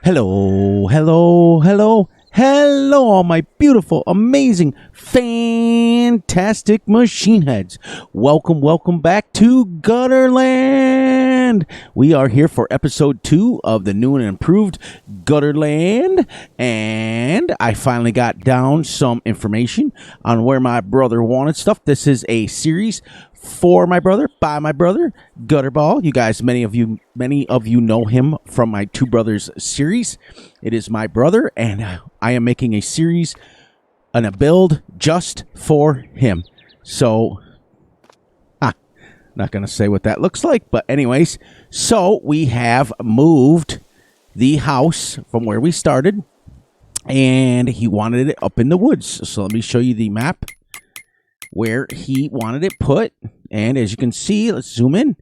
Hello, hello, hello, hello, all my beautiful, amazing, fantastic machine heads. Welcome back to Gutterland. We are here for episode 2 of the new and improved Gutterland, and I finally got down some information on where my brother wanted stuff. This is a series for my brother, by my brother, Gutterball. You guys, many of you know him from my Two Brothers series. It is my brother, and I am making a series and a build just for him. So, not going to say what that looks like, but anyways, so we have moved the house from where we started, and he wanted it up in the woods. So let me show you the map where he wanted it put. And as you can see, let's zoom in.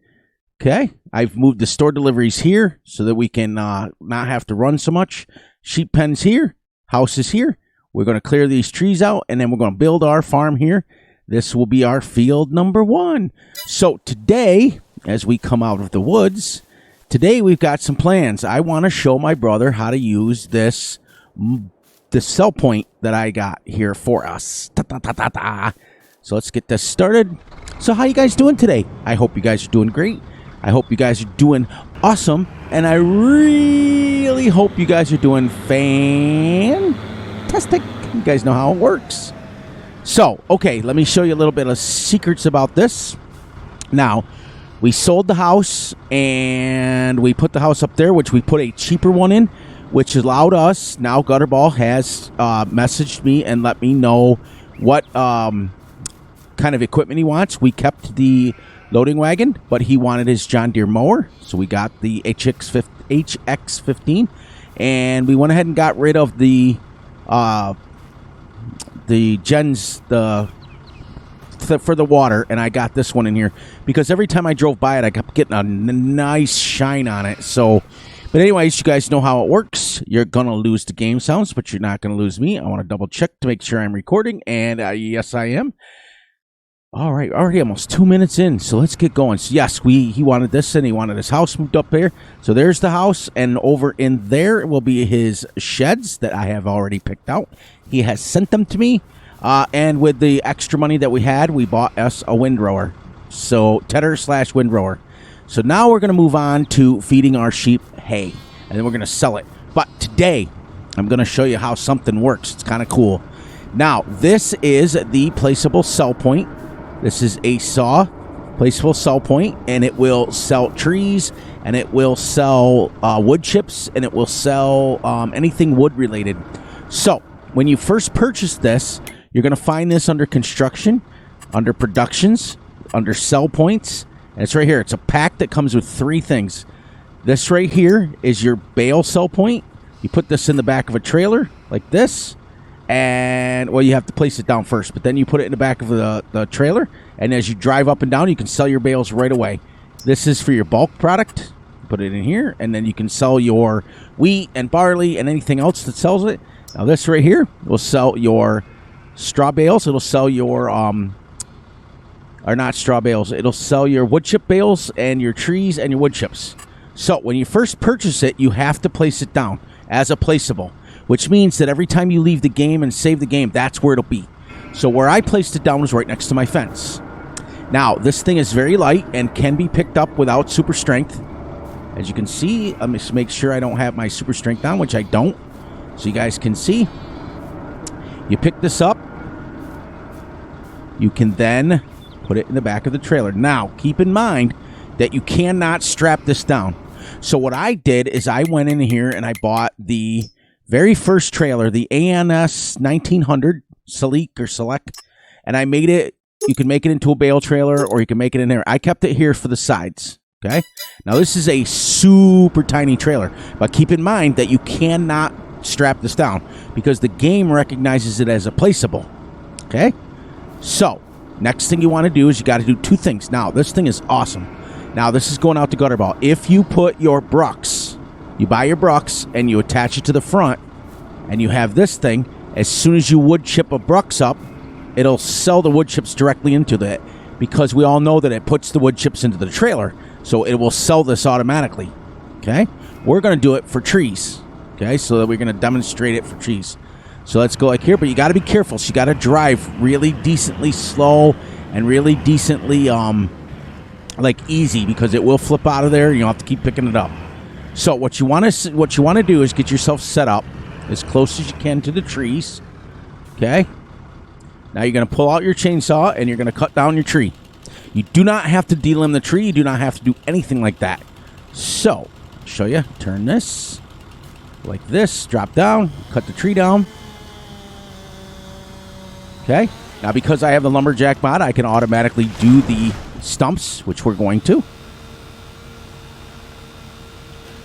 Okay, I've moved the store deliveries here so that we can not have to run so much. Sheep pens here, houses here. We're going to clear these trees out, and then we're going to build our farm here. This will be our field number 1. So today, as we come out of the woods, today we've got some plans. I want to show my brother how to use this cell point that I got here for us. So let's get this started. So how you guys doing today? I hope you guys are doing great. I hope you guys are doing awesome. And I really hope you guys are doing fantastic. You guys know how it works. So, okay, let me show you a little bit of secrets about this. Now, we sold the house and we put the house up there, which we put a cheaper one in, which allowed us, now Gutterball has messaged me and let me know what kind of equipment he wants. We kept the loading wagon, but he wanted his John Deere mower, so we got the HX15, and we went ahead and got rid of the gens for the water, and I got this one in here because every time I drove by it, I kept getting a nice shine on it. So, but anyways, you guys know how it works. You're gonna lose the game sounds, but you're not gonna lose me. I want to double check to make sure I'm recording, and yes, I am. All right, already almost 2 minutes in, so let's get going. So yes, he wanted this, and he wanted his house moved up there. So there's the house, and over in there will be his sheds that I have already picked out. He has sent them to me, and with the extra money that we had, we bought us a windrower. So tedder/windrower. So now we're going to move on to feeding our sheep hay, and then we're going to sell it. But today, I'm going to show you how something works. It's kind of cool. Now, this is the placeable cell point. This is a saw, placeable cell point, and it will sell trees, and it will sell wood chips, and it will sell anything wood related. So when you first purchase this, you're going to find this under construction, under productions, under sell points, and it's right here. It's a pack that comes with 3 things. This right here is your bale cell point. You put this in the back of a trailer like this. And, well, you have to place it down first, but then you put it in the back of the trailer, and as you drive up and down, you can sell your bales right away. This is for your bulk product. Put it in here, and then you can sell your wheat and barley and anything else that sells it. Now, this right here will sell your straw bales. It'll sell your, or not straw bales. It'll sell your wood chip bales and your trees and your wood chips. So, when you first purchase it, you have to place it down as a placeable, which means that every time you leave the game and save the game, that's where it'll be. So where I placed it down was right next to my fence. Now, this thing is very light and can be picked up without super strength. As you can see, let me just make sure I don't have my super strength on, which I don't. So you guys can see. You pick this up. You can then put it in the back of the trailer. Now, keep in mind that you cannot strap this down. So what I did is I went in here and I bought the very first trailer, the ANS 1900 Select, and I made it. You can make it into a bale trailer, or you can make it in there. I kept it here for the sides. Okay. Now this is a super tiny trailer, but keep in mind that you cannot strap this down because the game recognizes it as a placeable. Okay. So next thing you want to do is you got to do 2 things. Now this thing is awesome. Now this is going out to Gutterball. If you put your brucks, you buy your brucks and you attach it to the front, and you have this thing, as soon as you wood chip a brucks up, it'll sell the wood chips directly into that, because we all know that it puts the wood chips into the trailer, so it will sell this automatically. Okay? We're going to do it for trees. Okay, so that we're going to demonstrate it for trees. So let's go like here, but you got to be careful. So you got to drive really decently slow and really decently like easy, because it will flip out of there and you'll have to keep picking it up. So what you want to do is get yourself set up as close as you can to the trees. Okay? Now you're going to pull out your chainsaw and you're going to cut down your tree. You do not have to delimb the tree. You do not have to do anything like that. So, I'll show you. Turn this like this, drop down, cut the tree down. Okay? Now because I have the lumberjack mod, I can automatically do the stumps, which we're going to.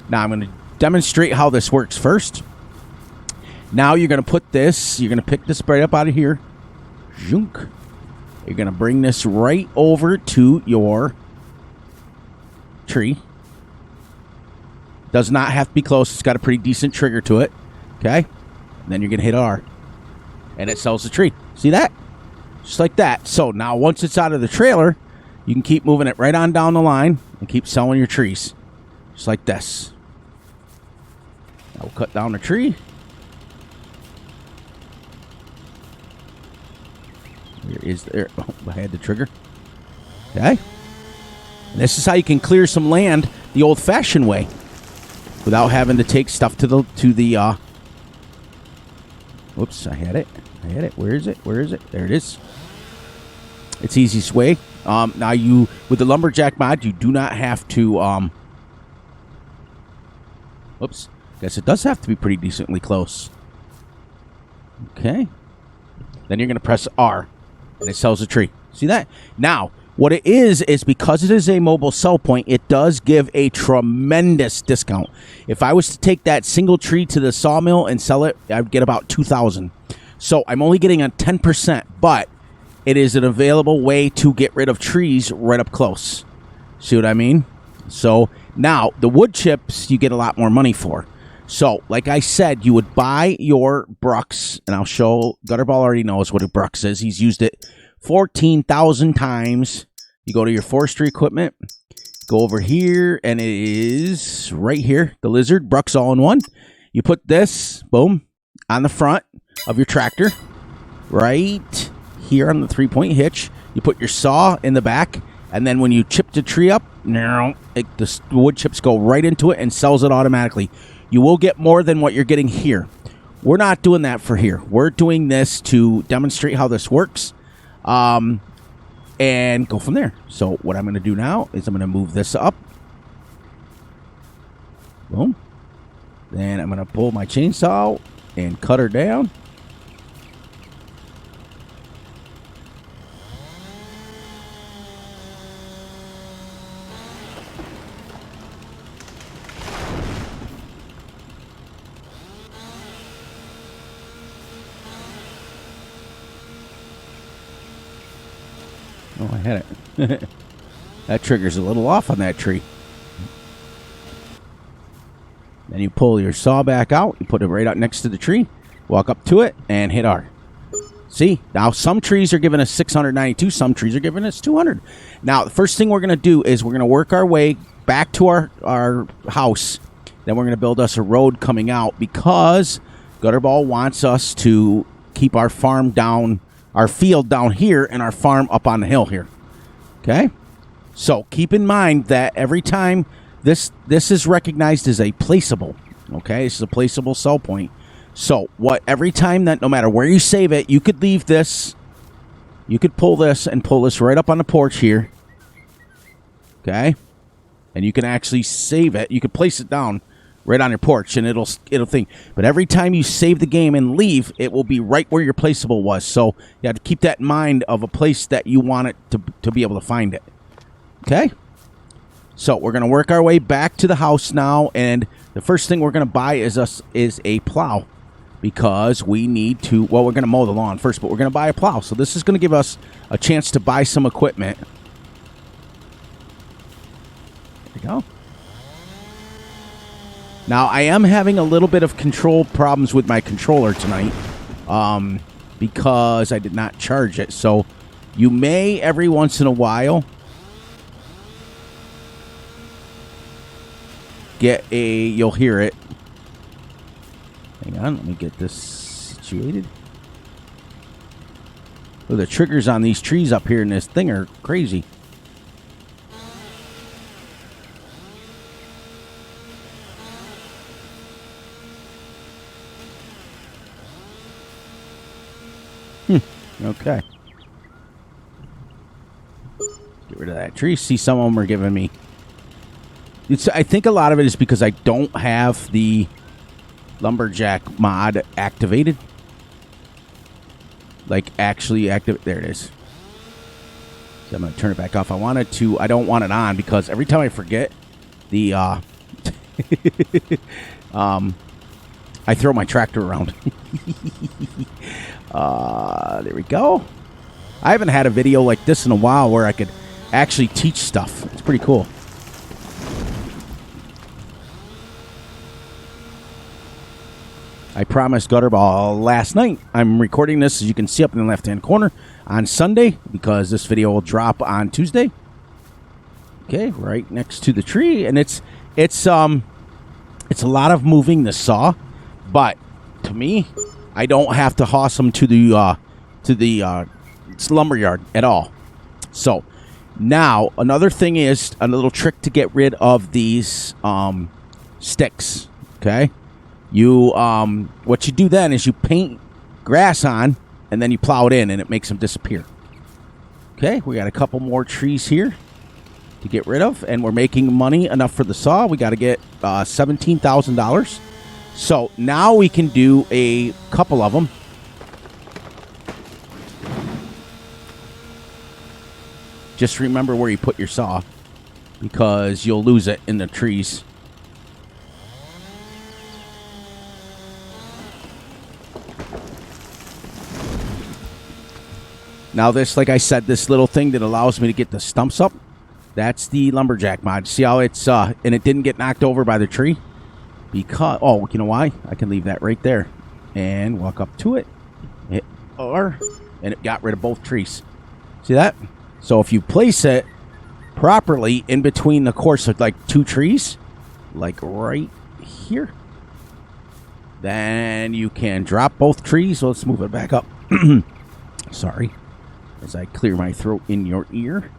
Now I'm going to demonstrate how this works first. Now you're going to put this, you're going to pick this right up out of here. Zhunk. You're going to bring this right over to your tree. Does not have to be close. It's got a pretty decent trigger to it. Okay? And then you're going to hit R. And it sells the tree. See that? Just like that. So now once it's out of the trailer, you can keep moving it right on down the line and keep selling your trees. Just like this. Now we'll cut down the tree. Where is there? Oh, I had the trigger. Okay. And this is how you can clear some land the old-fashioned way, without having to take stuff to the whoops, I had it. Where is it? There it is. It's easiest way. Now you, with the lumberjack mod, you do not have to whoops. Guess it does have to be pretty decently close. Okay. Then you're going to press R, and it sells a tree. See that? Now, what it is because it is a mobile sell point, it does give a tremendous discount. If I was to take that single tree to the sawmill and sell it, I'd get about $2,000. So I'm only getting a 10%, but it is an available way to get rid of trees right up close. See what I mean? So now the wood chips you get a lot more money for. So like I said, you would buy your Brux, and I'll show, Gutterball already knows what a Brux is. He's used it 14,000 times. You go to your forestry equipment, go over here, and it is right here, the lizard, Brux all in one. You put this, boom, on the front of your tractor, right here on the 3-point hitch. You put your saw in the back, and then when you chip the tree up, the wood chips go right into it and sells it automatically. You will get more than what you're getting here. We're not doing that for here. We're doing this to demonstrate how this works. And go from there. So what I'm going to do now is I'm going to move this up. Boom. Then I'm going to pull my chainsaw and cut her down. Oh, I had it. That trigger's a little off on that tree. Then you pull your saw back out. You put it right out next to the tree. Walk up to it and hit R. See? Now, some trees are giving us 692. Some trees are giving us 200. Now, the first thing we're going to do is we're going to work our way back to our house. Then we're going to build us a road coming out because Gutterball wants us to keep our farm down, our field down here, and our farm up on the hill here. Okay? So keep in mind that every time this is recognized as a placeable. Okay? This is a placeable sell point. So every time that, no matter where you save it, you could leave this, you could pull this and pull this right up on the porch here. Okay? And you can actually save it. You could place it down right on your porch, and it'll think. But every time you save the game and leave, it will be right where your placeable was. So you have to keep that in mind of a place that you want it to be able to find it. Okay? So we're going to work our way back to the house now, and the first thing we're going to buy is a plow, because we need to, well, we're going to mow the lawn first, but we're going to buy a plow. So this is going to give us a chance to buy some equipment. There we go. Now, I am having a little bit of control problems with my controller tonight because I did not charge it. So you may, every once in a while, you'll hear it. Hang on, let me get this situated. Oh, the triggers on these trees up here in this thing are crazy. Okay. Get rid of that tree. See, some of them are giving me... I think a lot of it is because I don't have the lumberjack mod activated. Like, actually active. There it is. So I'm going to turn it back off. I don't want it on because every time I forget the... I throw my tractor around. There we go. I haven't had a video like this in a while where I could actually teach stuff. It's pretty cool. I promised Gutterball last night. I'm recording this, as you can see up in the left-hand corner, on Sunday because this video will drop on Tuesday. Okay, right next to the tree, and it's a lot of moving the saw, but to me, I don't have to hoss them to the lumberyard at all. So now another thing is a little trick to get rid of these sticks. Okay, what you do then is you paint grass on and then you plow it in and it makes them disappear. Okay, we got a couple more trees here to get rid of, and we're making money enough for the saw. We got to get $17,000. So now we can do a couple of them. Just remember where you put your saw because you'll lose it in the trees. Now this, like I said, this little thing that allows me to get the stumps up, that's the lumberjack mod. See how it's, and it didn't get knocked over by the tree? Because, oh, you know why? I can leave that right there and walk up to it, hit R, and it got rid of both trees. See that? So if you place it properly in between the course of like two trees, like right here, then you can drop both trees. So let's move it back up. Sorry. As I clear my throat in your ear.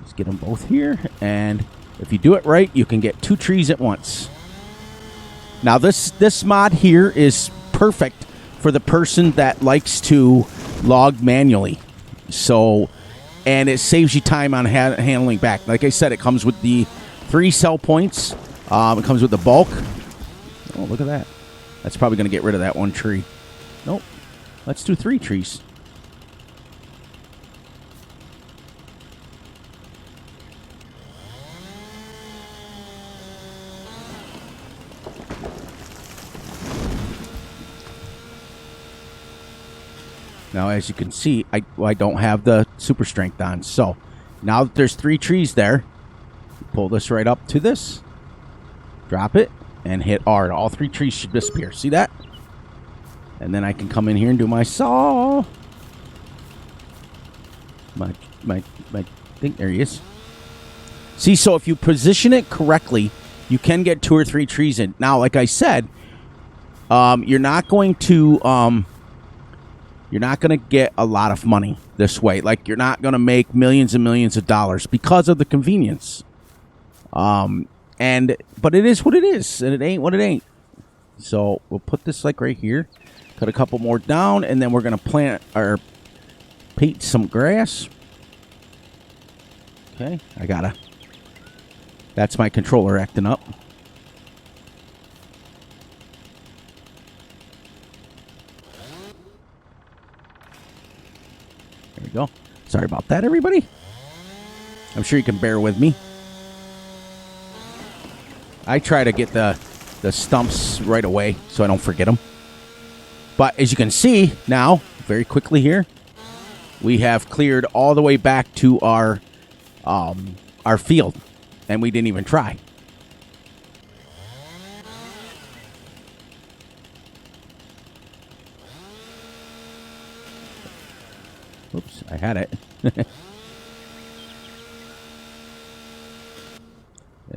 Let's get them both here, and if you do it right, you can get two trees at once. Now, this mod here is perfect for the person that likes to log manually. So, and it saves you time on handling back. Like I said, it comes with the 3 cell points. It comes with the bulk. Oh, look at that. That's probably going to get rid of that one tree. Nope. Let's do 3 trees. Now, as you can see, I don't have the super strength on. So, now that there's 3 trees there, pull this right up to this, drop it, and hit R. All 3 trees should disappear. See that? And then I can come in here and do my saw. My thing. There he is. See, so if you position it correctly, you can get 2 or 3 trees in. Now, like I said, you're not going to get a lot of money this way. Like, you're not going to make millions and millions of dollars because of the convenience. But it is what it is, and it ain't what it ain't. So we'll put this like right here. Cut a couple more down, and then we're going to plant or paint some grass. Okay, that's my controller acting up. There we go. Sorry about that, everybody. I'm sure you can bear with me. I try to get the stumps right away so I don't forget them. But as you can see now, very quickly here, we have cleared all the way back to our field, and we didn't even try. Oops, I had it. And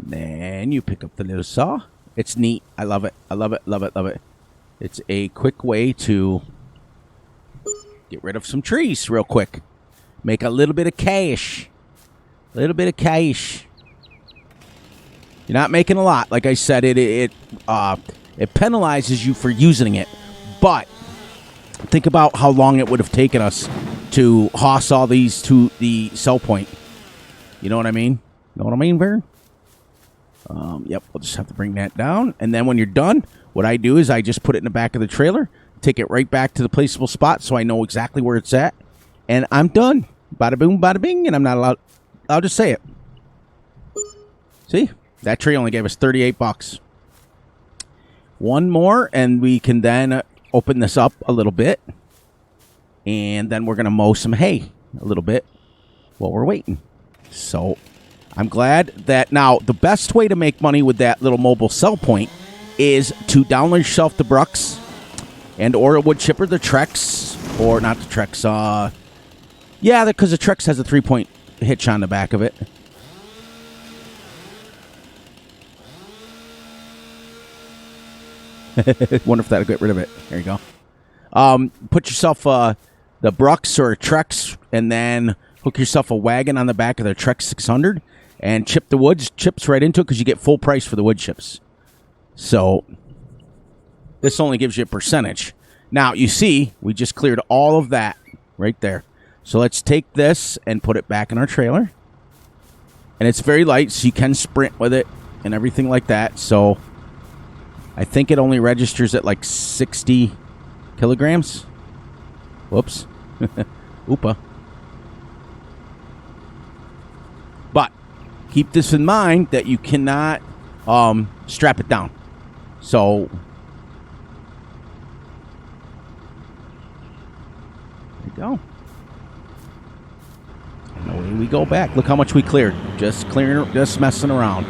then you pick up the little saw It's neat. I love it. I love it, love it, love it. It's a quick way to get rid of some trees real quick. Make a little bit of cash. A little bit of cash. You're not making a lot. Like I said, it penalizes you for using it. But think about how long it would have taken us to hoss all these to the sell point. You know what I mean? Know what I mean, Vern? Yep, we'll just have to bring that down. And then when you're done, what I do is I just put it in the back of the trailer, take it right back to the placeable spot so I know exactly where it's at. And I'm done. Bada boom, bada bing, and I'm not allowed. I'll just say it. See? That tree only gave us 38 bucks. One more, and we can then open this up a little bit. And then we're going to mow some hay a little bit while we're waiting. So I'm glad that now the best way to make money with that little mobile sell point is to download yourself the Brucks and or a wood chipper, the Trex, or not the Trex. Yeah, because the Trex has a 3-point hitch on the back of it. Wonder if that'll get rid of it. There you go. Put yourself the Brucks or a Trex, and then hook yourself a wagon on the back of the Trex 600 and chip the wood chips right into it because you get full price for the wood chips. So this only gives you a percentage. Now, you see, we just cleared all of that right there. So let's take this and put it back in our trailer. And it's very light, so you can sprint with it and everything like that. So I think it only registers at like 60 kilograms. Whoops. Oopa. But keep this in mind that you cannot strap it down. So there you go. And away we go back. Look how much we cleared. Just clearing, just messing around.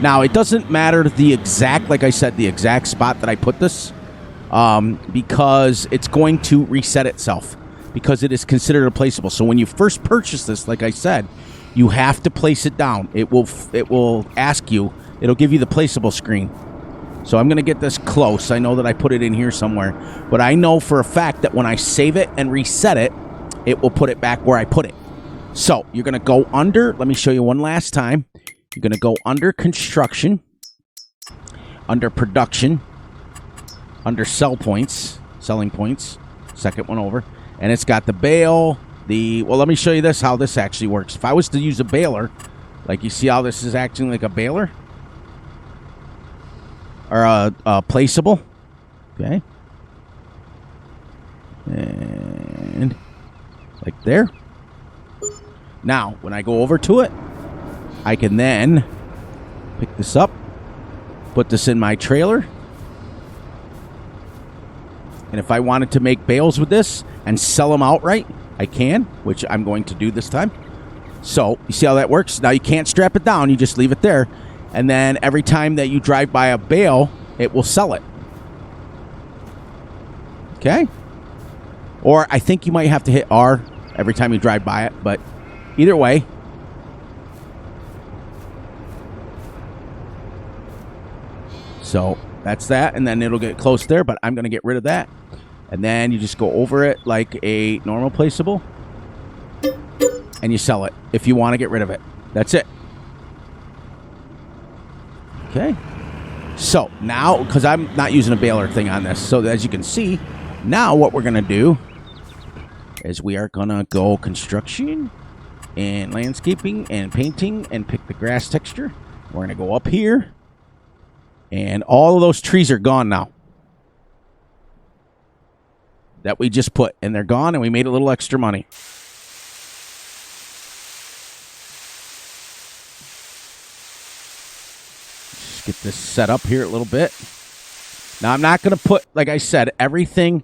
Now, it doesn't matter the exact, like I said, the exact spot that I put this, because it's going to reset itself, because it is considered a placeable. So when you first purchase this, like I said, you have to place it down. It will ask you, it'll give you the placeable screen. So I'm going to get this close. I know that I put it in here somewhere, but I know for a fact that when I save it and reset it, it will put it back where I put it. So you're going to go under, let me show you one last time. You're going to go under construction, under production, under selling points, second one over. And it's got the bale, well, let me show you this, how this actually works. If I was to use a baler, like you see how this is acting like a baler? Or a placeable. Okay. And like there. Now, when I go over to it, I can then pick this up, put this in my trailer, and if I wanted to make bales with this and sell them outright, I can, which I'm going to do this time. So, you see how that works? Now, you can't strap it down. You just leave it there, and then every time that you drive by a bale, it will sell it. Okay? Or I think you might have to hit R every time you drive by it, but either way, so that's that, and then it'll get close there, but I'm going to get rid of that. And then you just go over it like a normal placeable, and you sell it if you want to get rid of it. That's it. Okay. So now, because I'm not using a baler thing on this, so as you can see, now what we're going to do is we are going to go construction and landscaping and painting and pick the grass texture. We're going to go up here. And all of those trees are gone now that we just put. And they're gone, and we made a little extra money. Just get this set up here a little bit. Now, I'm not going to put, like I said, everything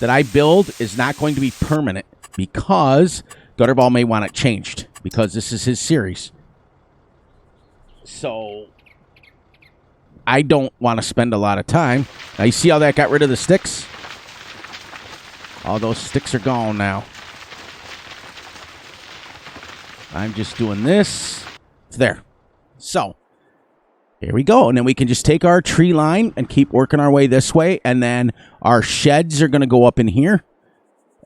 that I build is not going to be permanent, because Gutterball may want it changed, because this is his series. So I don't want to spend a lot of time. Now, you see how that got rid of the sticks? All those sticks are gone now. I'm just doing this. It's there. So Here we go. And then we can just take our tree line and keep working our way this way. And then our sheds are going to go up in here.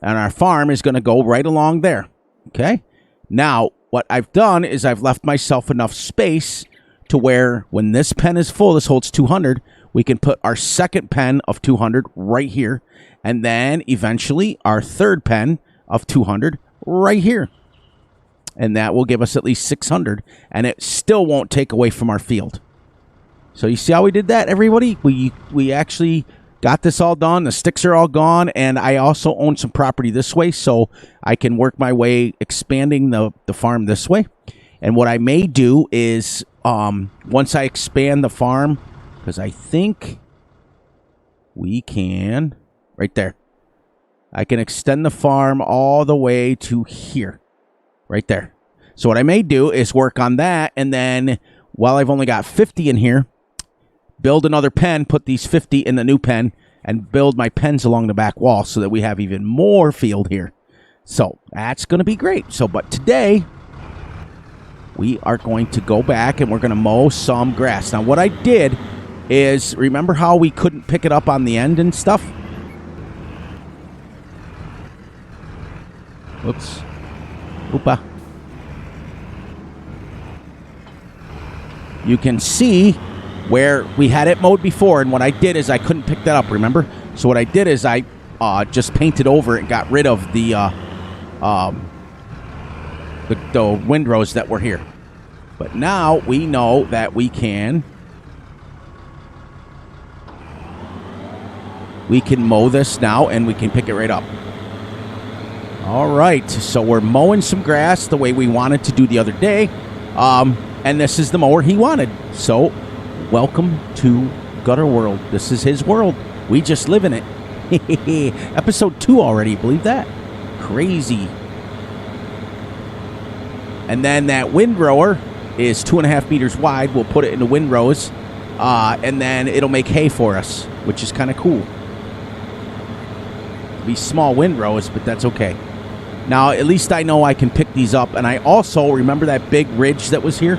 And our farm is going to go right along there. Okay. Now, what I've done is I've left myself enough space to where when this pen is full, this holds 200, we can put our second pen of 200 right here. And then eventually our third pen of 200 right here. And that will give us at least 600. And it still won't take away from our field. So you see how we did that, everybody? We actually got this all done. The sticks are all gone. And I also own some property this way. So I can work my way expanding the farm this way. And what I may do is once I expand the farm, because I think we can, right there. I can extend the farm all the way to here. Right there. So what I may do is work on that. And then while I've only got 50 in here, build another pen, put these 50 in the new pen, and build my pens along the back wall so that we have even more field here. So that's going to be great. So, but today we are going to go back and we're going to mow some grass. Now, what I did is, remember how we couldn't pick it up on the end and stuff? Whoops. Oopa. You can see where we had it mowed before, and what I did is I couldn't pick that up, remember? So what I did is I just painted over it and got rid of the windrows that were here. But now we know that we can mow this now, and we can pick it right up. All right, so we're mowing some grass the way we wanted to do the other day, and this is the mower he wanted. So welcome to Gutterworld. This is his world. We just live in it. Episode 2 already, believe that? Crazy. And then that windrower is 2.5 meters wide. We'll put it in the windrows, and then it'll make hay for us, which is kind of cool. It'll be small windrows, but that's okay. Now, at least I know I can pick these up. And I also remember that big ridge that was here?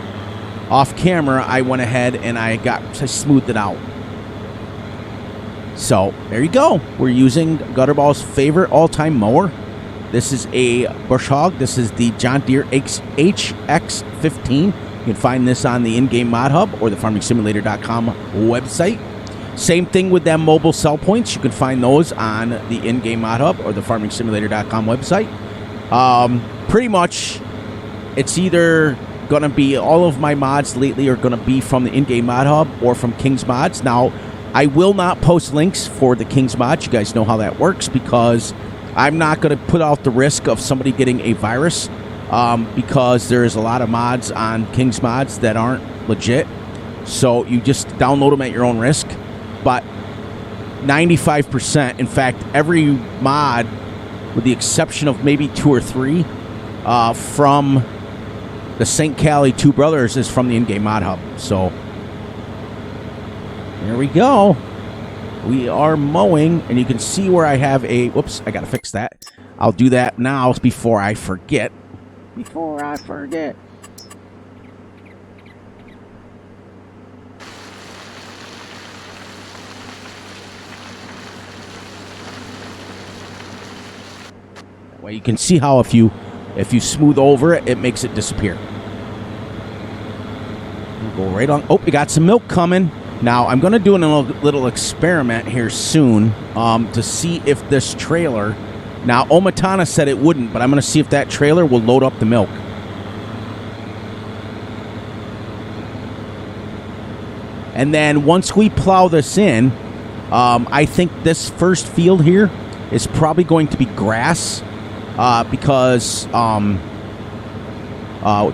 Off camera, I went ahead and I smoothed it out. So, there you go. We're using Gutterball's favorite all-time mower. This is a bush hog. This is the John Deere HX15. You can find this on the in-game mod hub or the farmingsimulator.com website. Same thing with them mobile sell points. You can find those on the in-game mod hub or the farmingsimulator.com website. Pretty much, it's either going to be all of my mods lately are going to be from the in-game mod hub or from King's Mods. Now, I will not post links for the King's Mods. You guys know how that works because I'm not going to put out the risk of somebody getting a virus because there's a lot of mods on King's Mods that aren't legit. So you just download them at your own risk. But 95%, in fact, every mod, with the exception of maybe 2 or 3, from the St. Cali Two Brothers is from the in-game mod hub. So there we go. We are mowing, and you can see where I have a... Whoops, I got to fix that. I'll do that now before I forget. Well, you can see how if you smooth over it, it makes it disappear. We'll go right on. Oh, we got some milk coming. Now, I'm going to do a little experiment here soon to see if this trailer... Now, Omatana said it wouldn't, but I'm going to see if that trailer will load up the milk. And then once we plow this in, I think this first field here is probably going to be grass because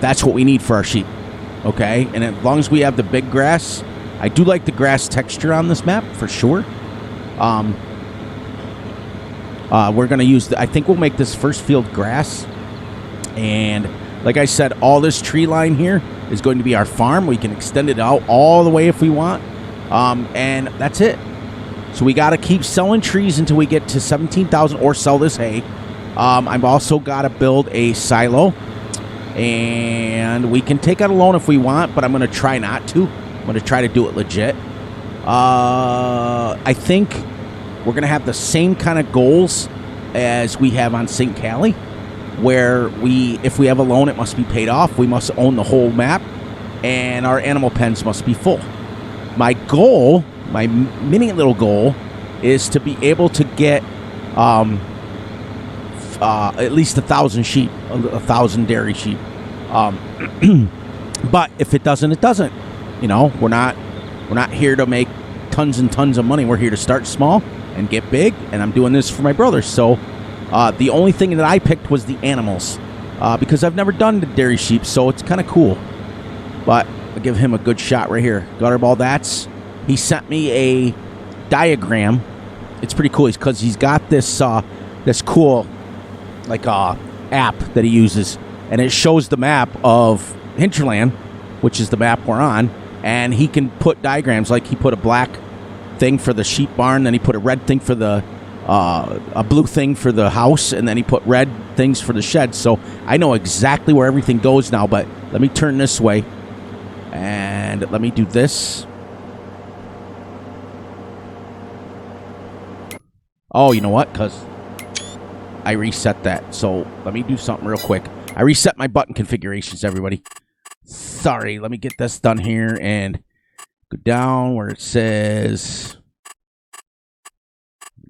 that's what we need for our sheep. Okay? And as long as we have the big grass... I do like the grass texture on this map, for sure. We're going to use... I think we'll make this first field grass. And like I said, all this tree line here is going to be our farm. We can extend it out all the way if we want. And that's it. So we got to keep selling trees until we get to 17,000 or sell this hay. I've also got to build a silo. And we can take out a loan if we want, but I'm going to try not to. I'm going to try to do it legit. I think we're going to have the same kind of goals as we have on St. Cali, where if we have a loan, it must be paid off. We must own the whole map, and our animal pens must be full. My goal, my mini little goal, is to be able to get at least 1,000 sheep, 1,000 dairy sheep. But if it doesn't, it doesn't. You know, we're not here to make tons and tons of money. We're here to start small and get big, and I'm doing this for my brothers. So the only thing that I picked was the animals because I've never done the dairy sheep, so it's kind of cool. But I'll give him a good shot right here. Gutterball, he sent me a diagram. It's pretty cool because he's got this cool app that he uses, and it shows the map of Hinterland, which is the map we're on, and he can put diagrams. Like he put a black thing for the sheep barn, then he put a red thing for the a blue thing for the house, and then he put red things for the shed. So I know exactly where everything goes now. But let me turn this way, and let me do this. Oh, you know what? Because I reset that. So let me do something real quick. I reset my button configurations, everybody. Sorry, let me get this done here and go down where it says...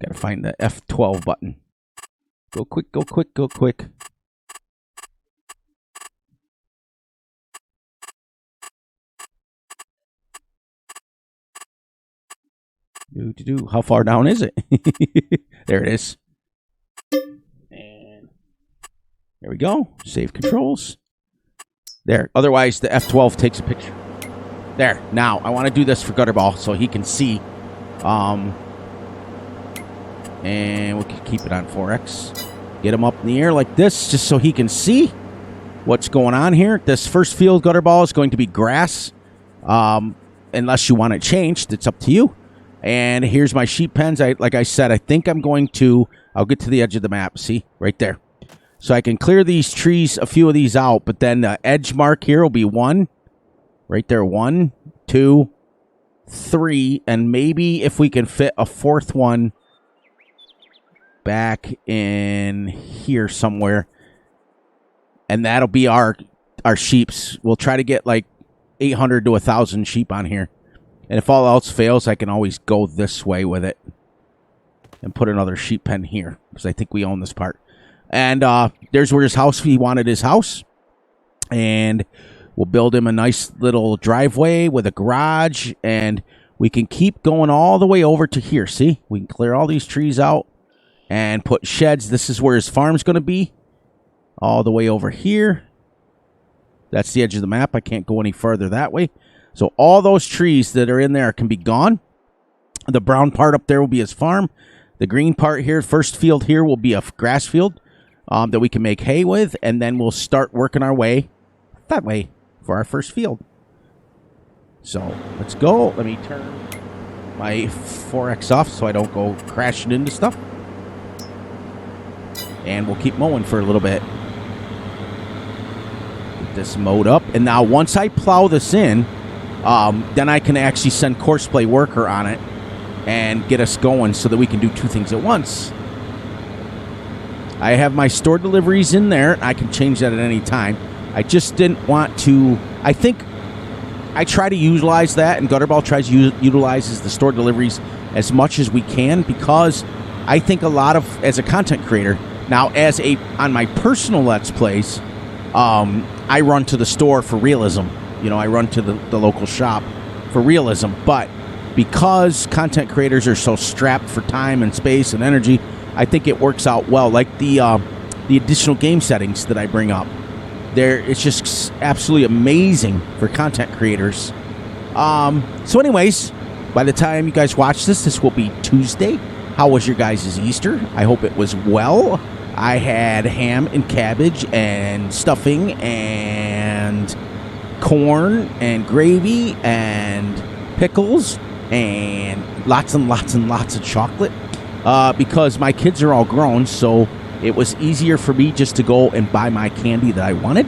Gotta find the F12 button. Go quick, go quick, go quick. How far down is it? There it is. And there we go. Save controls. There. Otherwise, the F12 takes a picture. There. Now, I want to do this for Gutterball so he can see. And we can keep it on 4X. Get him up in the air like this just so he can see what's going on here. This first field Gutterball is going to be grass. Unless you want it changed, it's up to you. And here's my sheep pens. Like I said, I think I'm going to... I'll get to the edge of the map. See? Right there. So I can clear these trees, a few of these out. But then the edge mark here will be 1. Right there. 1, 2, 3. And maybe if we can fit a 4th one back in here somewhere. And that'll be our sheeps. We'll try to get like 800 to 1,000 sheep on here. And if all else fails, I can always go this way with it and put another sheep pen here because I think we own this part. And there's where his house, he wanted his house. And we'll build him a nice little driveway with a garage. And we can keep going all the way over to here. See? We can clear all these trees out and put sheds. This is where his farm's going to be. All the way over here. That's the edge of the map. I can't go any further that way. So all those trees that are in there can be gone. The brown part up there will be his farm. The green part here, first field here, will be a grass field that we can make hay with. And then we'll start working our way that way for our first field. So let's go. Let me turn my 4X off so I don't go crashing into stuff. And we'll keep mowing for a little bit. Get this mowed up. And now once I plow this in... then I can actually send Courseplay Worker on it and get us going so that we can do 2 things at once. I have my store deliveries in there. I can change that at any time. I just didn't want to... I think I try to utilize that, and Gutterball utilizes the store deliveries as much as we can because I think a lot of... As a content creator... Now, on my personal Let's Plays, I run to the store for realism. You know, I run to the local shop for realism. But because content creators are so strapped for time and space and energy, I think it works out well. Like the additional game settings that I bring up. It's just absolutely amazing for content creators. So anyways, by the time you guys watch this will be Tuesday. How was your guys' Easter? I hope it was well. I had ham and cabbage and stuffing and... corn and gravy and pickles and lots of chocolate because my kids are all grown, so it was easier for me just to go and buy my candy that I wanted,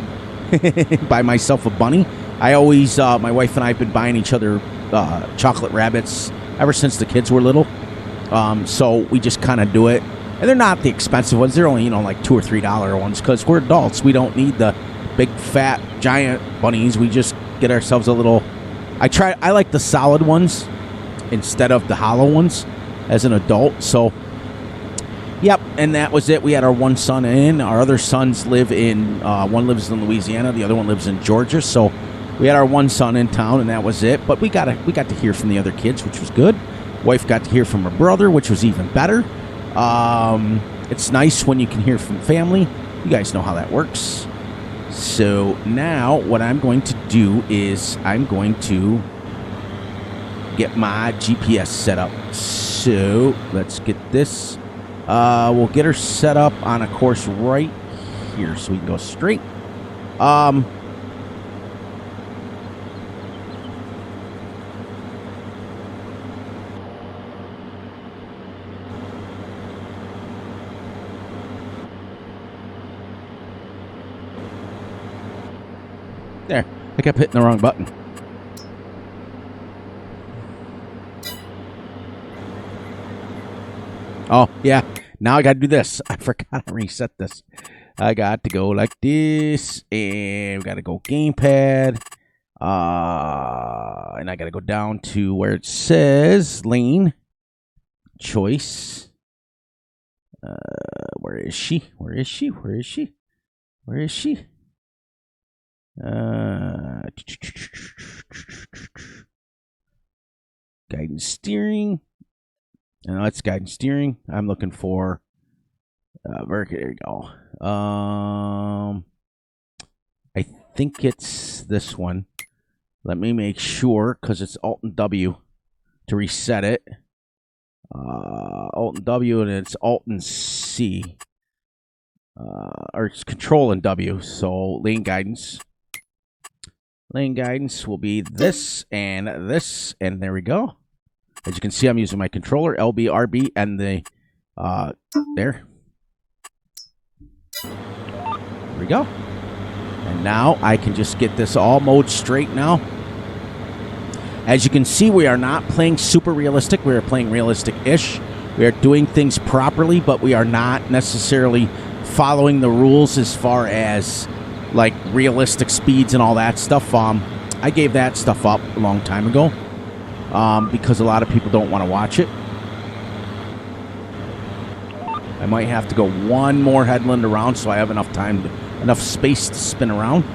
buy myself a bunny I always, my wife and I have been buying each other chocolate rabbits ever since the kids were little. So we just kind of do it. And they're not the expensive ones. They're only, like $2 or $3 ones because we're adults. We don't need the big, fat, giant bunnies. We just get ourselves a little... I like the solid ones instead of the hollow ones as an adult. So, yep. And that was it. We had our one son in. Our other sons live in... one lives in Louisiana. The other one lives in Georgia. So we had our one son in town, and that was it. But we got to hear from the other kids, which was good. Wife got to hear from her brother, which was even better. It's nice when you can hear from family. You guys know how that works. So now what I'm going to do is I'm going to get my GPS set up. So let's get this. We'll get her set up on a course right here so we can go straight. There, I kept hitting the wrong button. Oh, yeah. Now I got to do this. I forgot to reset this. I got to go like this. And we got to go gamepad. And I got to go down to where it says lane choice. Where is she? Where is she? Where is she? Where is she? Guidance steering. And that's guidance steering. I'm looking for there you go. I think it's this one. Let me make sure because it's Alt and W to reset it. Alt and W, and it's Alt and C. Or it's Control and W. So lane guidance. Lane guidance will be this, and there we go. As you can see, I'm using my controller, LB, RB, and the, there. There we go. And now I can just get this all mode straight now. As you can see, we are not playing super realistic. We are playing realistic-ish. We are doing things properly, but we are not necessarily following the rules as far as... like realistic speeds and all that stuff. I gave that stuff up a long time ago because a lot of people don't want to watch it. I might have to go one more headland around so I have enough time, enough space to spin around.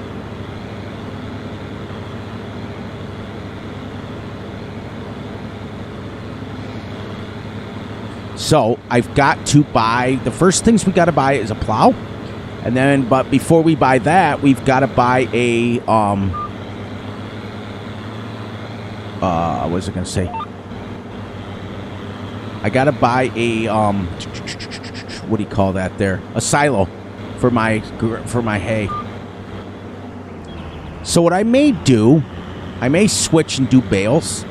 So I've got to buy, the first things we got to buy is a plow. And then, but before we buy that, we've got to buy a, what was I going to say? I got to buy a, what do you call that there? A silo for my hay. So what I may do, I may switch and do bales.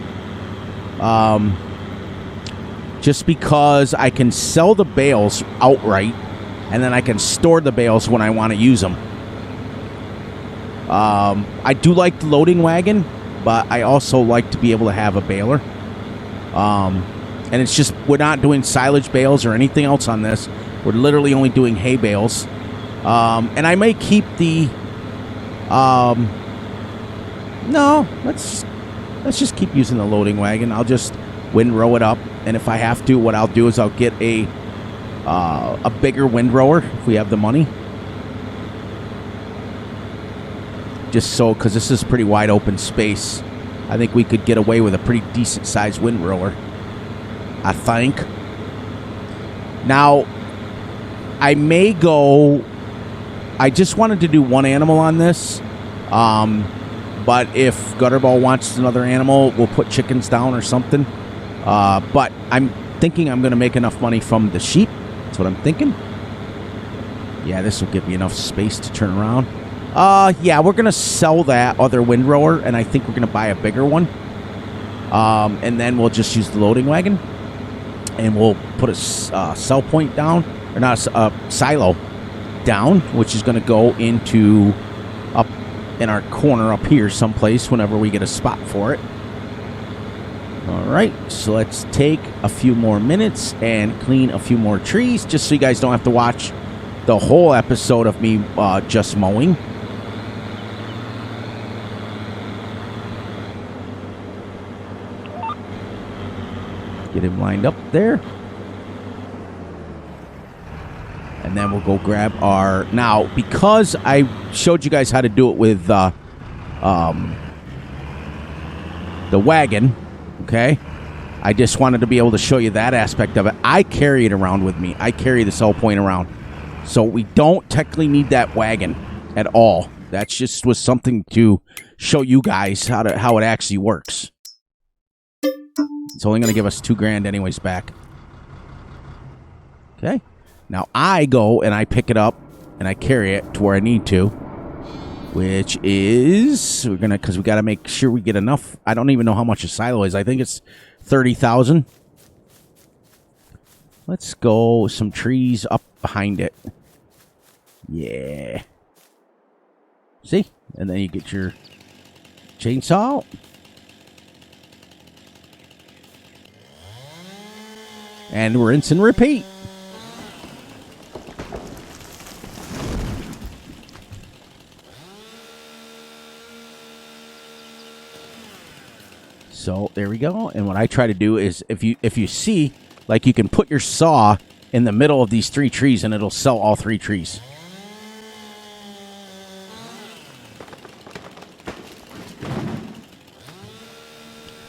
Just because I can sell the bales outright. And then I can store the bales when I want to use them. I do like the loading wagon, but I also like to be able to have a baler. And it's just, we're not doing silage bales or anything else on this. We're literally only doing hay bales. And I may keep the... no, let's just keep using the loading wagon. I'll just windrow it up. And if I have to, what I'll do is I'll get a bigger windrower if we have the money. Just so, because this is pretty wide open space. I think we could get away with a pretty decent sized windrower. I think. Now, I may go... I just wanted to do one animal on this. But if Gutterball wants another animal, we'll put chickens down or something. But I'm thinking I'm going to make enough money from the sheep. That's what I'm thinking. Yeah, this will give me enough space to turn around. Yeah, we're going to sell that other windrower, and I think we're going to buy a bigger one. And then we'll just use the loading wagon. And we'll put a sell point down, or not a silo down, which is going to go into in our corner up here someplace whenever we get a spot for it. All right, so let's take a few more minutes and clean a few more trees just so you guys don't have to watch the whole episode of me just mowing. Get him lined up there. And then we'll go grab our... Now, because I showed you guys how to do it with the wagon, okay? I just wanted to be able to show you that aspect of it. I carry it around with me. I carry the sell point around. So we don't technically need that wagon at all. That just was something to show you guys how it actually works. It's only going to give us $2,000 anyways back. Okay. Now I go and I pick it up and I carry it to where I need to, which is because we got to make sure we get enough. I don't even know how much a silo is. I think it's 30,000. Let's go some trees up behind it. Yeah. See? And then you get your chainsaw. And rinse and repeat. So there we go. And what I try to do is if you see, like, you can put your saw in the middle of these 3 trees and it'll sell all 3 trees.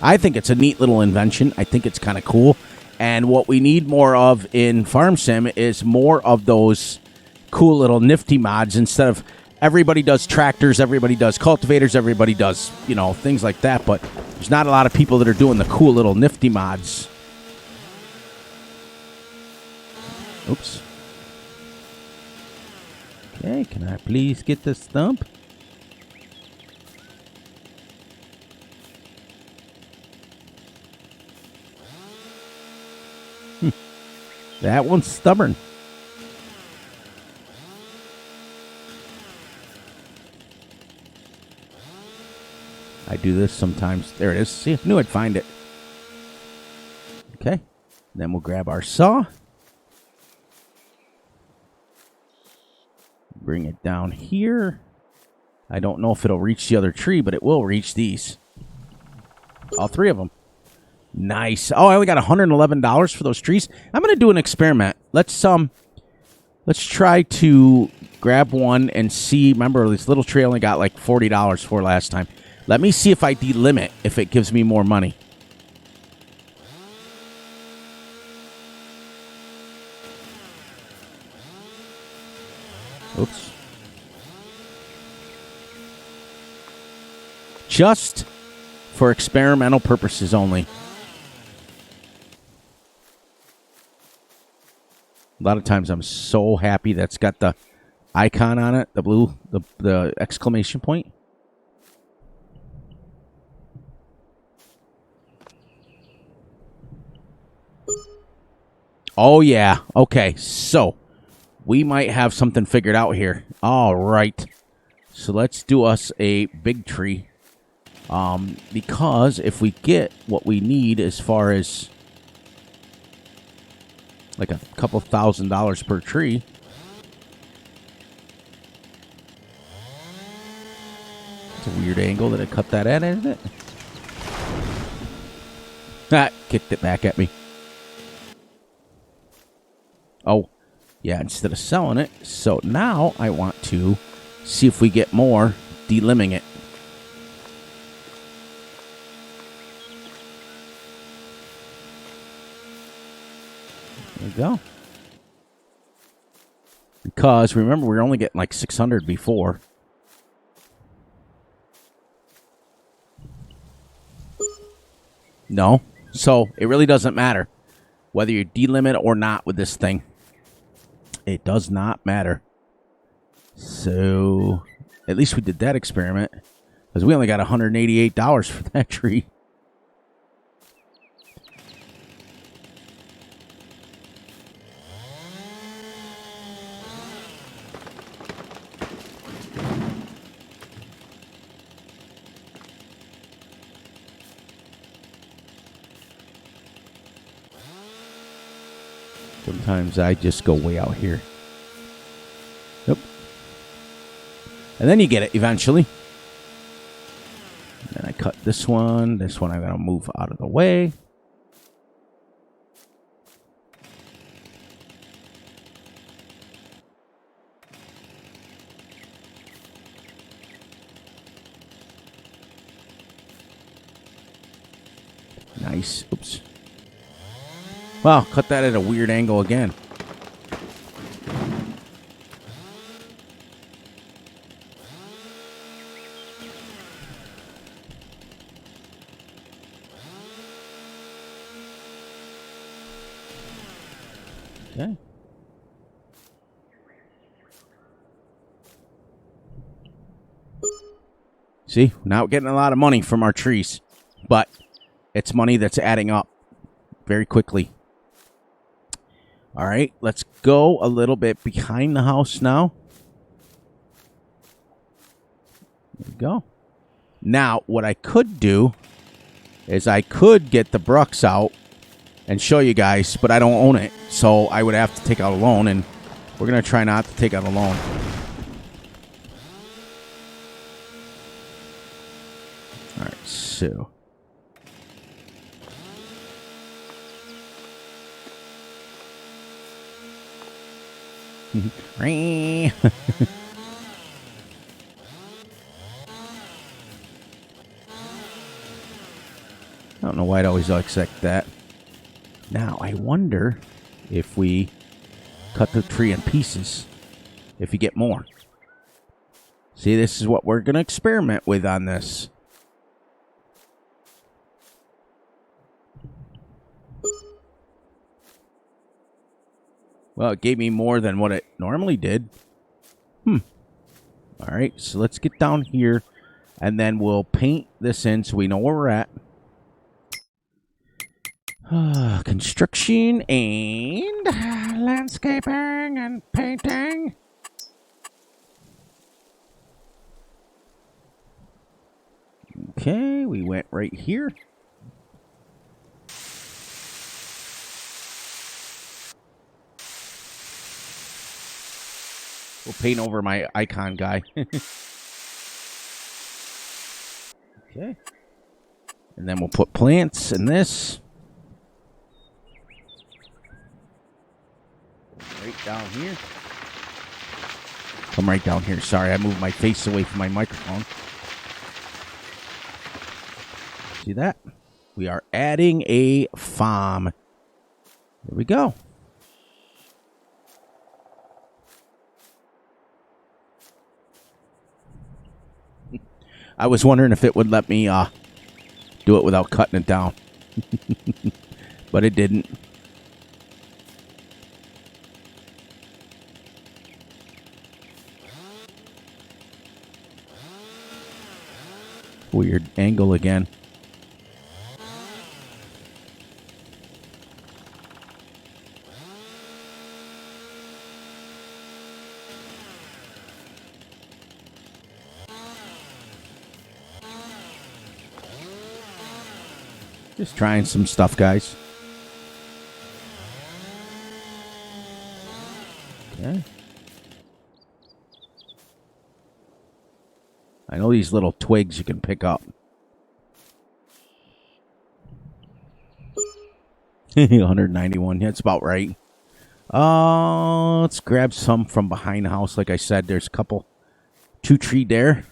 I think it's a neat little invention. I think it's kind of cool. And what we need more of in Farm Sim is more of those cool little nifty mods. Instead of everybody does tractors, everybody does cultivators, everybody does, you know, things like that. But there's not a lot of people that are doing the cool little nifty mods. Oops. Okay, can I please get the stump? That one's stubborn. I do this sometimes. There it is. See, I knew I'd find it. Okay. Then we'll grab our saw. Bring it down here. I don't know if it'll reach the other tree, but it will reach these. All 3 of them. Nice. Oh, I only got $111 for those trees. I'm going to do an experiment. Let's try to grab one and see. Remember, this little tree I only got like $40 for last time. Let me see if I delimit, if it gives me more money. Oops. Just for experimental purposes only. A lot of times I'm so happy that's got the icon on it, the blue, the exclamation point. Oh, yeah. Okay, so we might have something figured out here. All right. So let's do us a big tree. Because if we get what we need as far as like a couple $1,000 per tree. It's a weird angle that I cut that at, isn't it? Ah, kicked it back at me. Oh, yeah, instead of selling it. So now I want to see if we get more delimbing it. There we go. Because, remember, we were only getting like 600 before. No. So, it really doesn't matter whether you delimit or not with this thing. It does not matter. So, at least we did that experiment. Because we only got $188 for that tree. Sometimes I just go way out here. Yep. And then you get it eventually. And then I cut this one. This one I'm going to move out of the way. Nice. Oops. Wow, cut that at a weird angle again. Okay. See, now we're getting a lot of money from our trees, but it's money that's adding up very quickly. All right, let's go a little bit behind the house now. There we go. Now, what I could do is I could get the brucks out and show you guys, but I don't own it, so I would have to take out a loan, and we're going to try not to take out a loan. All right, so... I don't know why it always looks like that. Now, I wonder if we cut the tree in pieces, if you get more. See, this is what we're going to experiment with on this. Well, it gave me more than what it normally did. All right, so let's get down here, and then we'll paint this in so we know where we're at. Construction and landscaping and painting. Okay, we went right here. We'll paint over my icon guy. Okay. And then we'll put plants in this. Right down here. Come right down here. Sorry, I moved my face away from my microphone. See that? We are adding a farm. There we go. I was wondering if it would let me do it without cutting it down. But it didn't. Weird angle again. Just trying some stuff, guys. Okay. I know these little twigs you can pick up. 191. That's about right. Let's grab some from behind the house. Like I said, there's a couple. 2 tree there.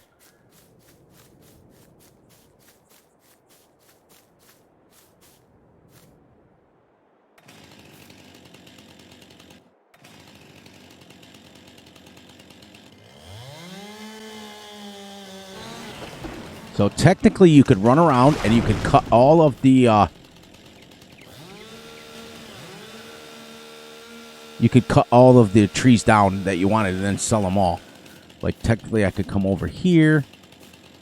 So technically you could run around and you could cut all of the trees down that you wanted and then sell them all. Like technically I could come over here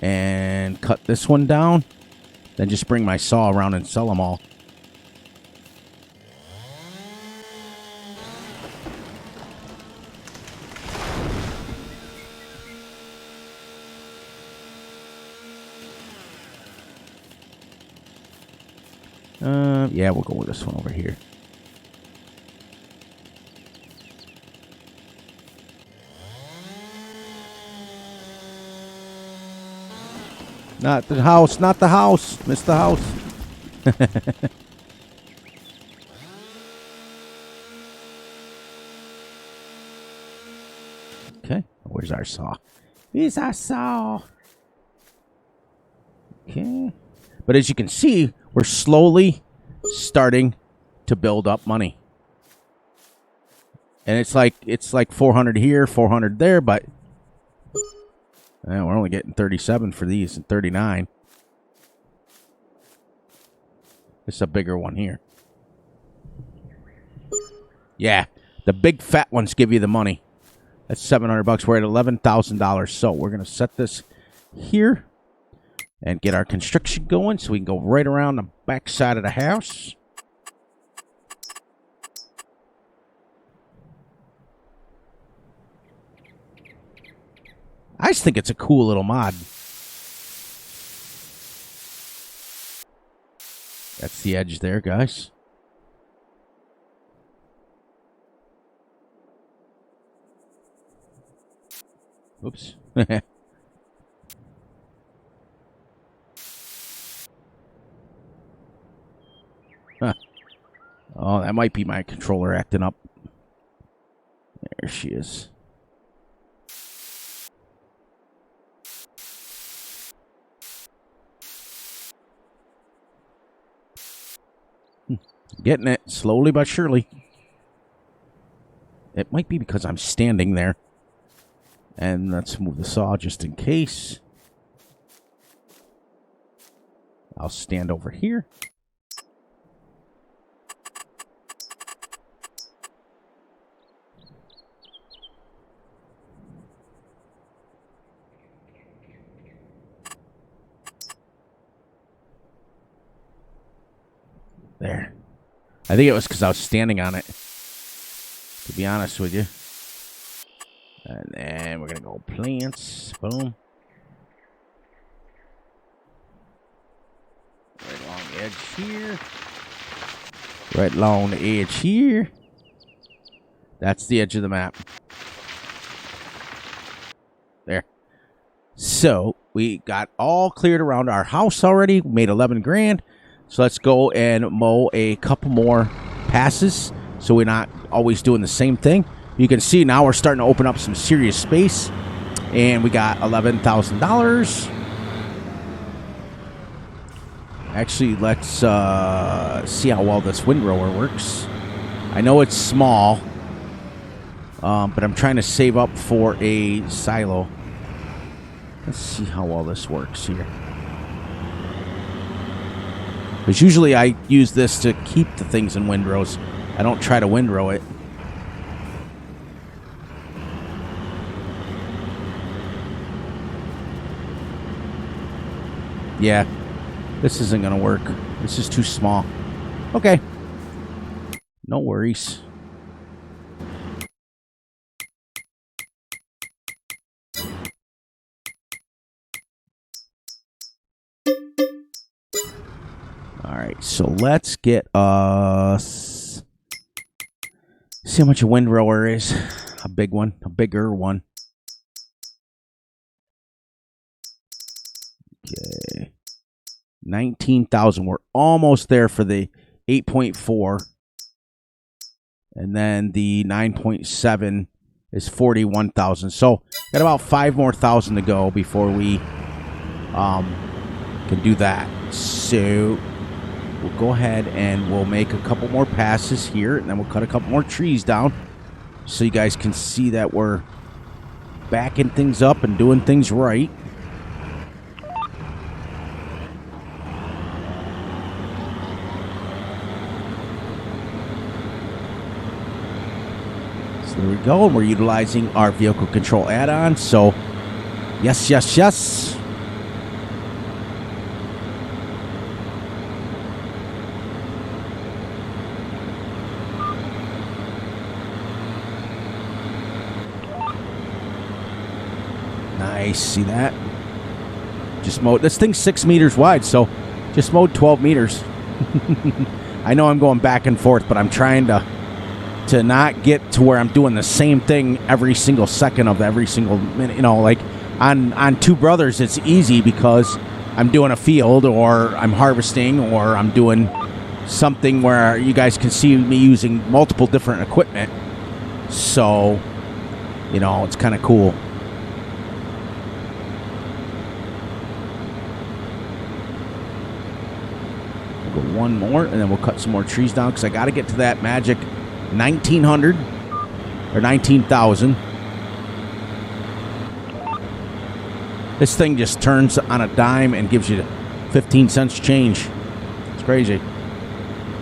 and cut this one down, then just bring my saw around and sell them all. Yeah, we'll go with this one over here. Not the house, not the house. Missed the house. Okay, where's our saw? Here's our saw. Okay. But as you can see, we're slowly starting to build up money. And it's like 400 here, 400 there, but we're only getting 37 for these and 39. It's a bigger one here. Yeah, the big fat ones give you the money. That's $700. We're at $11,000. So we're going to set this here and get our construction going so we can go right around the back side of the house. I just think it's a cool little mod. That's the edge there, guys. Oops. Huh. Oh, that might be my controller acting up. There she is. Getting it slowly but surely. It might be because I'm standing there. And let's move the saw just in case. I'll stand over here. There. I think it was because I was standing on it, to be honest with you. And then we're going to go plants. Boom. Right along the edge here. Right along the edge here. That's the edge of the map. There. So, we got all cleared around our house already. We made 11 grand. So let's go and mow a couple more passes so we're not always doing the same thing. You can see now we're starting to open up some serious space. And we got $11,000. Actually, let's see how well this windrower works. I know it's small, but I'm trying to save up for a silo. Let's see how well this works here. Because usually I use this to keep the things in windrows. I don't try to windrow it. Yeah, this isn't going to work. This is too small. Okay. No worries. Alright, so let's get us... see how much a windrower is. A big one. A bigger one. Okay. 19,000. We're almost there for the 8.4. And then the 9.7 is 41,000. So, got about 5 more thousand to go before we can do that. So... we'll go ahead and we'll make a couple more passes here, and then we'll cut a couple more trees down so you guys can see that we're backing things up and doing things right. So there we go, and we're utilizing our vehicle control add-on. So yes, yes, yes. Nice, see that? Just mowed. This thing's 6 meters wide, so just mowed 12 meters. I know I'm going back and forth, but I'm trying to not get to where I'm doing the same thing every single second of every single minute. You know, like on Two Brothers, it's easy because I'm doing a field, or I'm harvesting, or I'm doing something where you guys can see me using multiple different equipment. So, you know, it's kind of cool. We'll go one more, and then we'll cut some more trees down, because I got to get to that magic 1900 or 19,000. This thing just turns on a dime and gives you 15 cents change. It's crazy.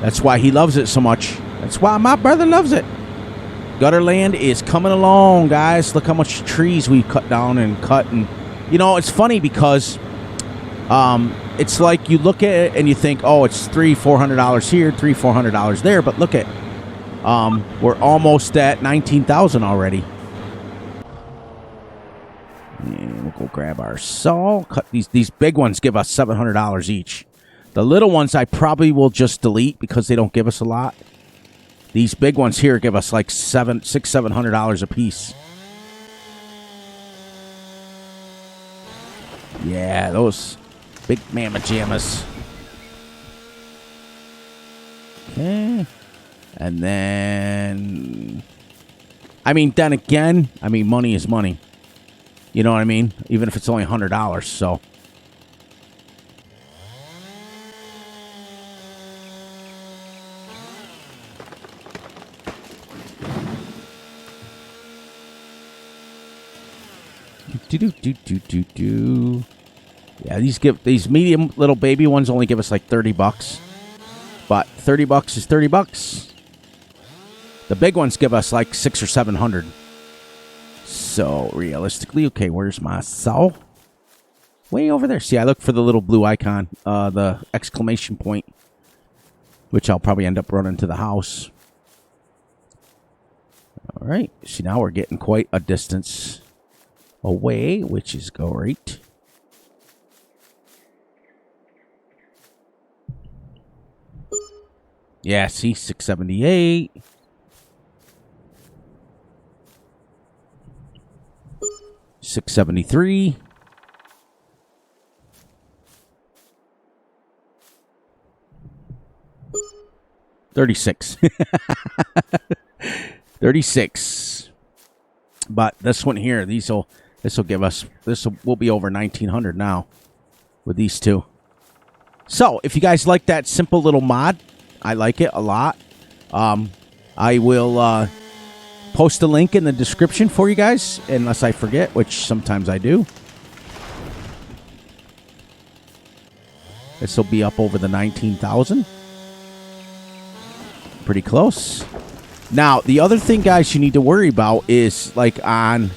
That's why he loves it so much. That's why my brother loves it. Gutterland is coming along, guys. Look how much trees we cut down and cut. And, you know, it's funny because it's like you look at it and you think, oh, it's $300-400 here, $300-400 there. But look at, we're almost at 19,000 already. And we'll go grab our saw. Cut these big ones give us $700 each. The little ones I probably will just delete because they don't give us a lot. These big ones here give us like $700 a piece. Yeah, those big mamma jammas. Okay. And then, I mean, then again, I mean, money is money. You know what I mean? Even if it's only $100, so. Yeah, these medium little baby ones only give us like $30. But $30 is $30. The big ones give us like $600 or $700. So, realistically, okay, where's my saw? Way over there. See, I look for the little blue icon, the exclamation point, which I'll probably end up running to the house. All right. See, now we're getting quite a distance away, which is great. Yeah, see, 678. $673. $36. $36. But this one here, this will give us, we'll be over 1900 now with these two. So if you guys like that simple little mod, I like it a lot. I will post a link in the description for you guys, unless I forget, which sometimes I do. This will be up over the 19,000. Pretty close. Now, the other thing, guys, you need to worry about is, like, on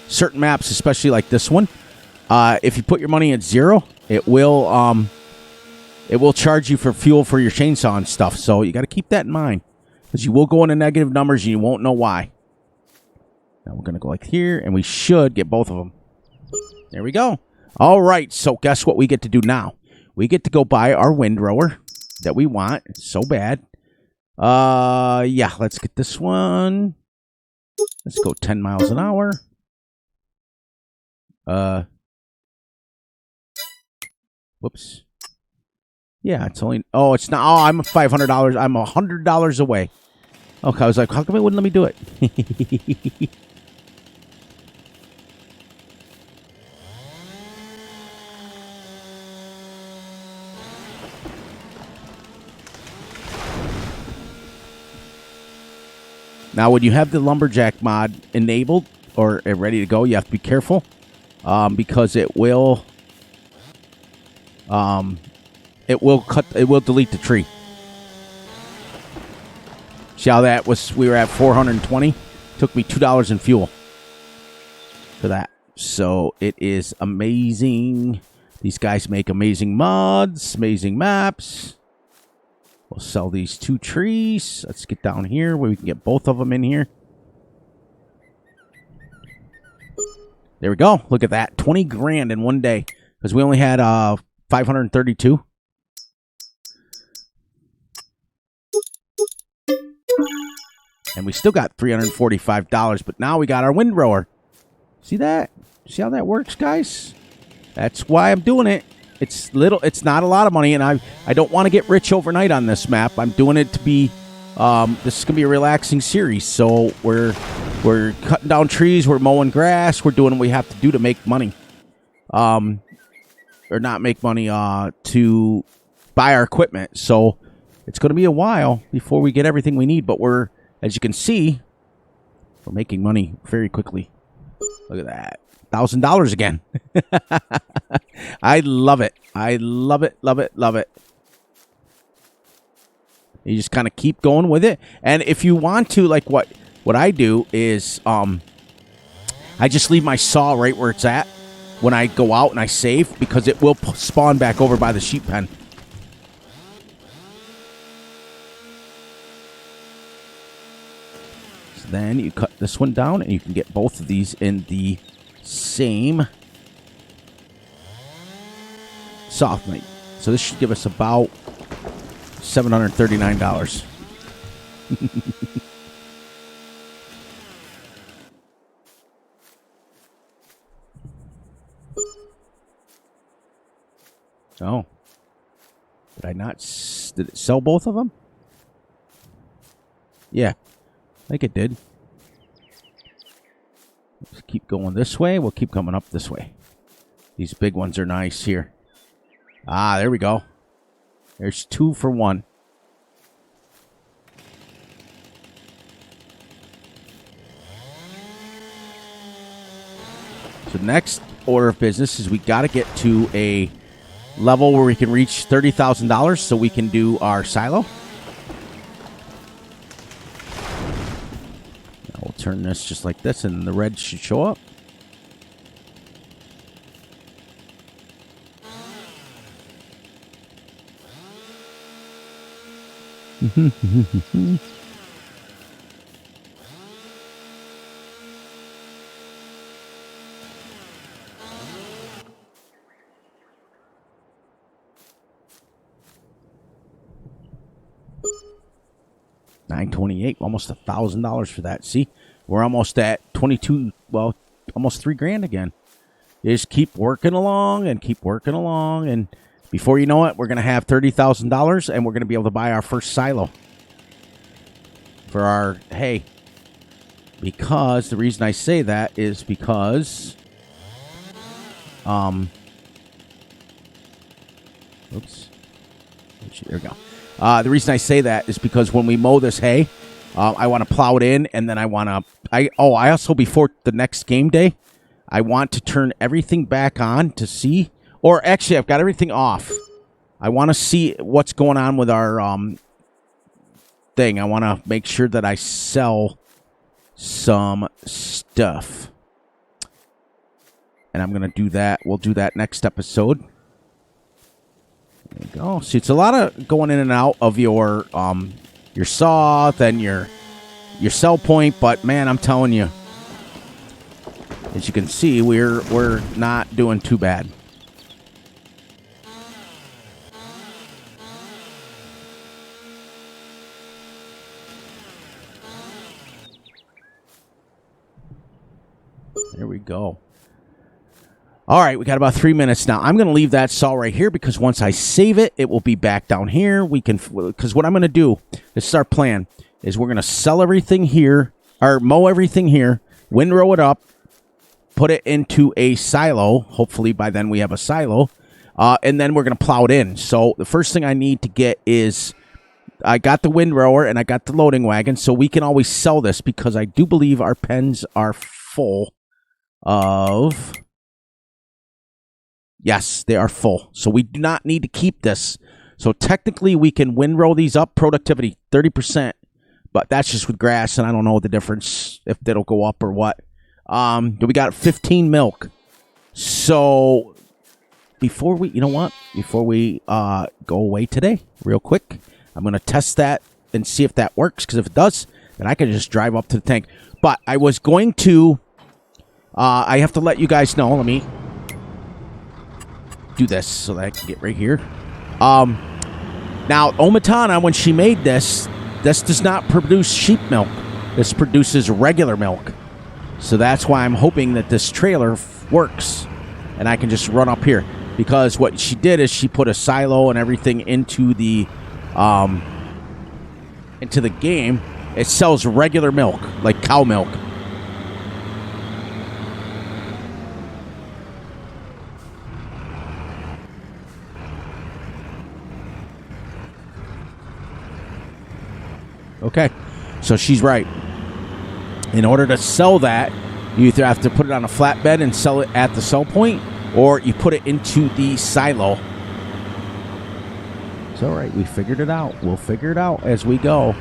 certain maps, especially like this one, if you put your money at 0, it will charge you for fuel for your chainsaw and stuff. So you got to keep that in mind, because you will go into negative numbers and you won't know why. Now we're going to go like here, and we should get both of them. There we go. All right, so guess what we get to do now? We get to go buy our windrower that we want so bad. Yeah, let's get this one. Let's go 10 miles an hour. Whoops. Yeah, it's only... Oh, it's not... Oh, I'm $500. I'm $100 away. Okay, I was like, how come it wouldn't let me do it? Now, when you have the lumberjack mod enabled or ready to go, you have to be careful because it will delete the tree. See how that was? We were at 420. Took me $2 in fuel for that. So it is amazing. These guys make amazing mods, amazing maps. We'll sell these 2 trees. Let's get down here where we can get both of them in here. There we go. Look at that. 20 grand in one day. Because we only had 532. And we still got $345. But now we got our windrower. See that? See how that works, guys? That's why I'm doing it. It's not a lot of money, and I don't want to get rich overnight on this map. I'm doing it to be this is gonna be a relaxing series. So we're cutting down trees, we're mowing grass, we're doing what we have to do to make money. Or not make money, to buy our equipment. So it's gonna be a while before we get everything we need, but as you can see, we're making money very quickly. Look at that. $1,000 again. I love it. I love it, love it, love it. You just kind of keep going with it. And if you want to, like what I do is I just leave my saw right where it's at when I go out and I save, because it will spawn back over by the sheep pen. So then you cut this one down and you can get both of these in the same soft meat. So this should give us about $739. Oh. Did I not... Did it sell both of them? Yeah. I think it did. Let's keep going this way. We'll keep coming up this way. These big ones are nice here. Ah, there we go. There's 2 for 1. So next order of business is we got to get to a level where we can reach $30,000 so we can do our silo. Now we'll turn this just like this and the red should show up. $928, almost $1,000 for that. See, we're almost at 22. Well, almost $3,000 again. You just keep working along and keep working along, and before you know it, we're gonna have $30,000, and we're gonna be able to buy our first silo for our hay. Because the reason I say that is because, oops, there we go. The reason I say that is because when we mow this hay, I want to plow it in, and then I want to... I also, before the next game day, I want to turn everything back on to see... Or actually, I've got everything off. I want to see what's going on with our thing. I want to make sure that I sell some stuff. And I'm going to do that. We'll do that next episode. There you go. See, it's a lot of going in and out of your saw, then your sell point, but man, I'm telling you, as you can see, we're not doing too bad. There we go. All right, we got about 3 minutes now. I'm going to leave that saw right here because once I save it, it will be back down here. We can, because what I'm going to do, this is our plan, is we're going to sell everything here, or mow everything here, windrow it up, put it into a silo. Hopefully by then we have a silo, and then we're going to plow it in. So the first thing I need to get is, I got the windrower and I got the loading wagon, so we can always sell this because I do believe our pens are full of... Yes, they are full. So we do not need to keep this. So technically we can windrow these up. Productivity, 30%. But that's just with grass, and I don't know the difference, if that'll go up or what. We got 15 milk. So before we, you know what? Before we go away today, real quick, I'm going to test that and see if that works. Because if it does, then I can just drive up to the tank. But I was going to, I have to let you guys know. Let me do this so that I can get right here. Now, Omatana, when she made this does not produce sheep milk. This produces regular milk. So that's why I'm hoping that this trailer works. And I can just run up here. Because what she did is she put a silo and everything into the game. It sells regular milk, like cow milk. Okay, so she's right. In order to sell that, you either have to put it on a flatbed and sell it at the sell point, or you put it into the silo. It's all right. We figured it out. We'll figure it out as we go.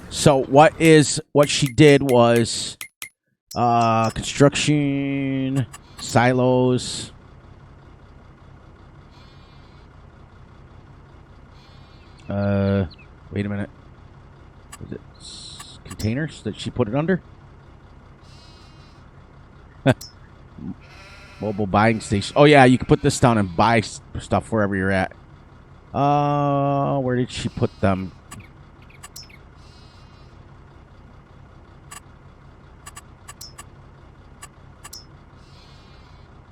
So what she did was construction, silos. Wait a minute. Is it containers that she put it under? Mobile buying station. Oh, yeah, you can put this down and buy stuff wherever you're at. Where did she put them?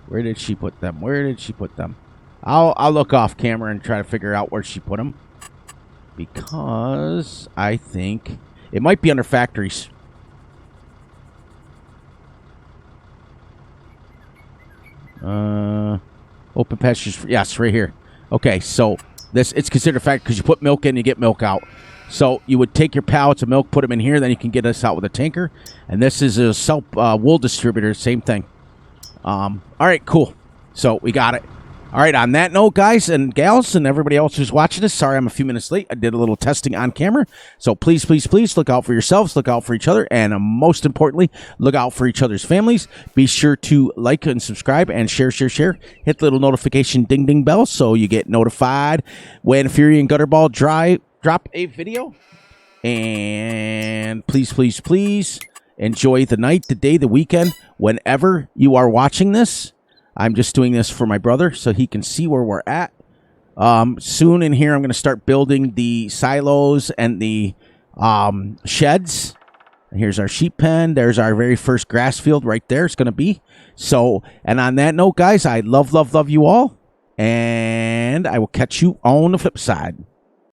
Where did she put them? Where did she put them? I'll look off camera and try to figure out where she put them. Because I think it might be under factories. Open pastures. Yes, right here. Okay, so it's considered a factory because you put milk in, you get milk out. So you would take your pallets of milk, put them in here, then you can get this out with a tanker. And this is a self wool distributor, same thing. All right, cool. So we got it. All right, on that note, guys and gals and everybody else who's watching this, sorry I'm a few minutes late. I did a little testing on camera. So please, please, please look out for yourselves, look out for each other, and most importantly, look out for each other's families. Be sure to like and subscribe and share. Hit the little notification ding ding bell so you get notified when Fury and Gutterball drop a video. And please, please, please enjoy the night, the day, the weekend, whenever you are watching this. I'm just doing this for my brother so he can see where we're at. Soon in here, I'm going to start building the silos and the sheds. And here's our sheep pen. There's our very first grass field right there. It's going to be. So, and on that note, guys, I love you all. And I will catch you on the flip side.